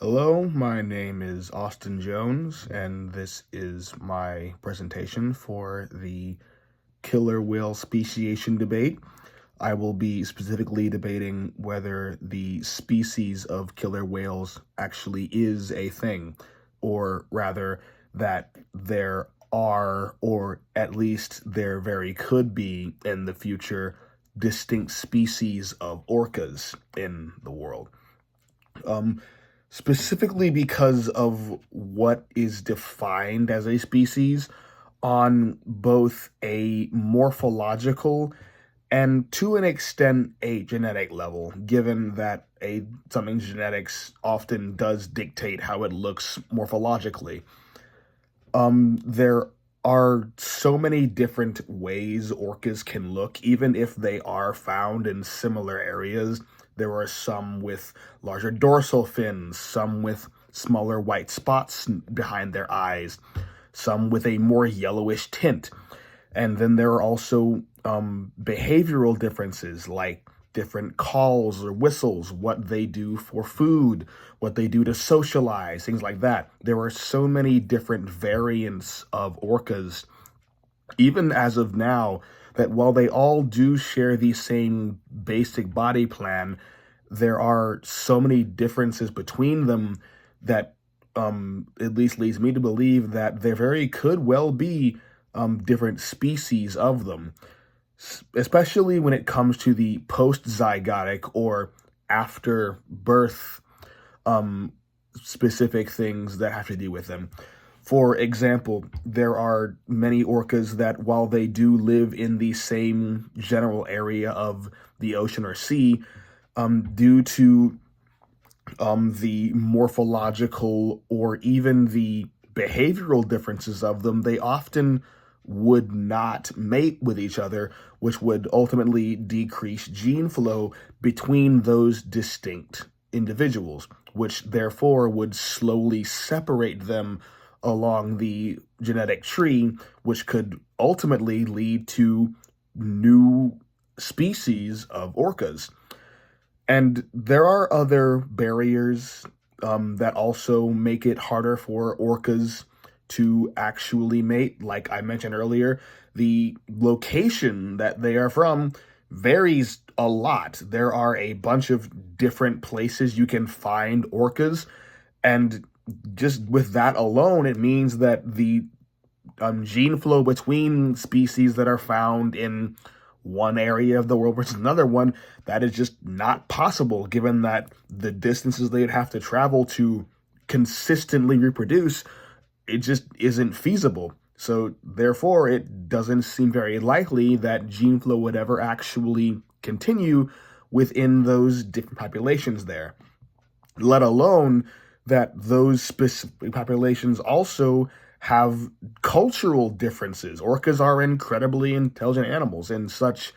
Hello, my name is Austin Jones, and this is my presentation for the killer whale speciation debate. I will be specifically debating whether the species of killer whales actually is a thing, or rather, that there are, or at least there very could be in the future, distinct species of orcas in the world. Um, Specifically because of what is defined as a species on both a morphological and to an extent a genetic level, given that something's genetics often does dictate how it looks morphologically. There are so many different ways orcas can look, even if they are found in similar areas. There are some with larger dorsal fins, some with smaller white spots behind their eyes, some with a more yellowish tint. And then there are also behavioral differences, like different calls or whistles, what they do for food, what they do to socialize, things like that. There are so many different variants of orcas, even as of now, that while they all do share the same basic body plan, there are so many differences between them that at least leads me to believe that there very could well be different species of them, especially when it comes to the post-zygotic or after birth specific things that have to do with them. For example, there are many orcas that, while they do live in the same general area of the ocean or sea, due to the morphological or even the behavioral differences of them, they often would not mate with each other, which would ultimately decrease gene flow between those distinct individuals, which therefore would slowly separate them along the genetic tree, which could ultimately lead to new species of orcas. And there are other barriers that also make it harder for orcas to actually mate. Like I mentioned earlier, the location that they are from varies a lot. There are a bunch of different places you can find orcas, and just with that alone, it means that the gene flow between species that are found in one area of the world versus another one, that is just not possible, given that the distances they'd have to travel to consistently reproduce, it just isn't feasible. So therefore, it doesn't seem very likely that gene flow would ever actually continue within those different populations there, let alone that those specific populations also have cultural differences. Orcas are incredibly intelligent animals, and such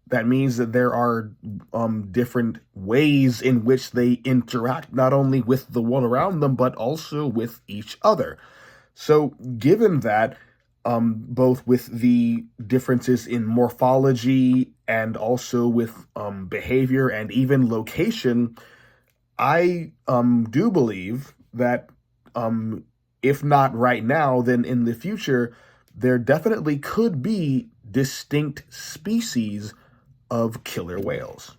that means that there are different ways in which they interact, not only with the world around them, but also with each other. So, given that, both with the differences in morphology and also with behavior and even location, I do believe that if not right now, then in the future, there definitely could be distinct species of killer whales.